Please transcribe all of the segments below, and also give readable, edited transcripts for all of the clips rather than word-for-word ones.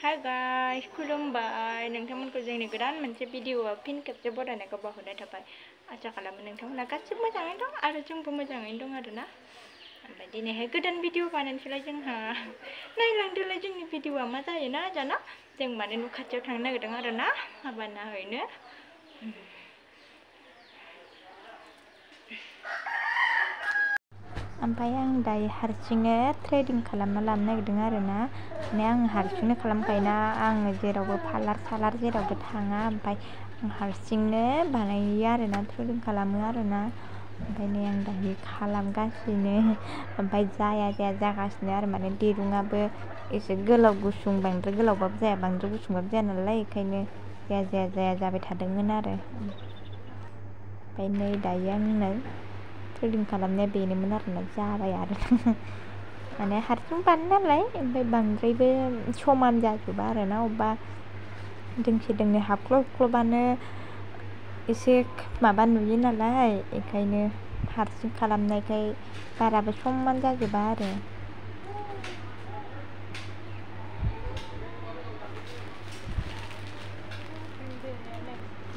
Hi guys, खुलुमबाय नोंथांमोनखौ जोंनि गोदान मोनसे भिडिअआव फिन खेबसे बरायनायखौ बावहरनाय थाबाय। आसा खालामो नोंथांमोना गासिबो मोजाङैनो दं आरो जोंबो मोजाङैनो दं आरोना। ओमफ्राय दिनैहाय गोदान भिडिअ बानायनोसैलाय जोंहा। नायलांदोलाय जोंनि भिडिअआ मा जायोना जाना। जों माने न' खाथियाव थांनो नागिरदों आरोना हाबा नायहैनो। ओमफ्राय आं दायो हारसिंनो थ्रेडिं खालामना लानो नागिरदों आरोना। माने आं हारसिंनो खालामखायोना आङो जेरावबो पार्लार जेरावबो थाङा। ओमफ्राय आं हारसिंनो बानायो आरोना थ्रेडिं खालामो आरोना। ओंखायनो आं दायो खालामगासिनो। ओमफ्राय जाया जागासिनो आरो माने दिरुङाबो एसे गोलाव गुसुं बांद्राय गोलावबाबो जाया बांद्राय गुसुंबाबो जाया नालाय बेखायनो जाया जाबाय थादोंमोन आरो। ओमफ्राय नै दायो आंनो थ्रेडिं खालामनाया बेनोमोन आरोना जाबाय आरो माने हारसिं बानाय नालाय ओमफ्राय बांद्रायबो समान जाजोबा आरोना अबेबा दोंसे हाख्ल'बानो एसे माबा नुयो नालाय बेखायनो हारसिं खालामनायखाय बाराबो समान जाजोबा आरो।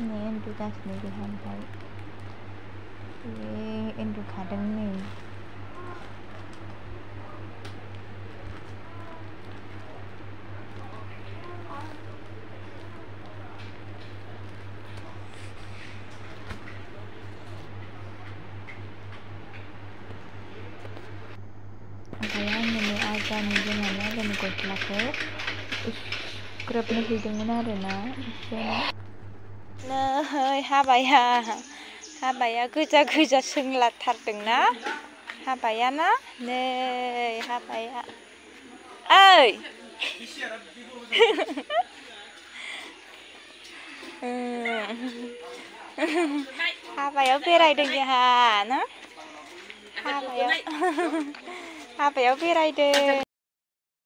नै उन्दुगासिनो बेहा ओमफ्राय बे उन्दुखादों नै। ओमफ्राय आङो नै आजानि गस्लाखौ ग्रोबनो हैदोंमोन आरोना नै हाबाया गोजा सोंलाथारदोंना हाबाया ना नै हाबाया ओइ हाबायाव बेरायदों जोंहा ना हाबायाव बेरायदों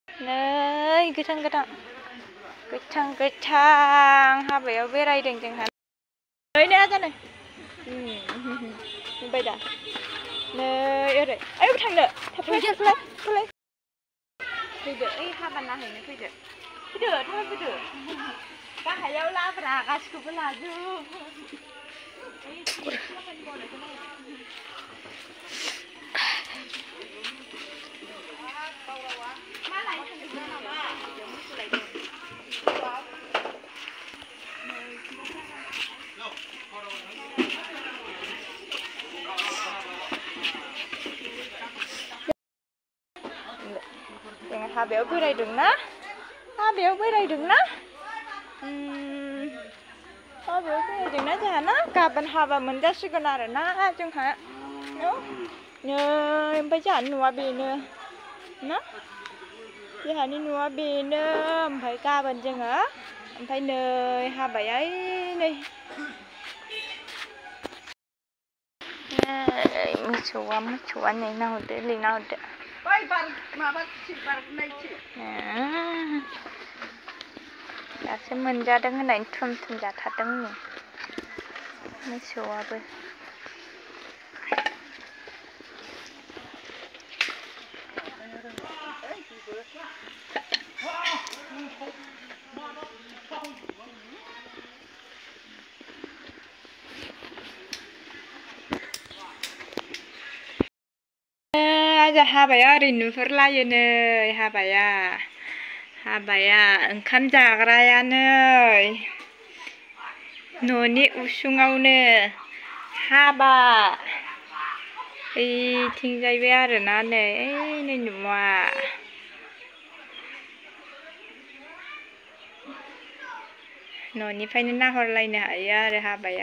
नै गोथां हाबायाव बेरायदों जोंहा नै आजानो नुबाय दा नै ओरै आयौ थांनो थाथ'लाय फैदो ओइ हाबा नायहैनो फैदो गाहायाव लाब्रा गासिखौबो लाजोब जों हाबायाव बेरायदोंना जोंहा ना गाबोन हाबा मोनजासिगोन आरोना जोंहा नै ओमफ्राय जोंहानि न'आ बेनो ना जोंहानि न'आ बेनो ओमफ्राय गाबोन जोङो ओमफ्राय नै हाबाया नै मोसौआ नै नाहरदो दासो मोनजादों होननानै थुम जाथारदों नै मोसौआबो। हाबाया ओरै नुहुरलायो नै हाबाया ओंखाम जाग्राया नै न'नि उसुङावनो हाबा ओइथिंजायबो आरोना नै न'आ न'निफ्रायनो नाहरलायनो हायो आरो हाबाया।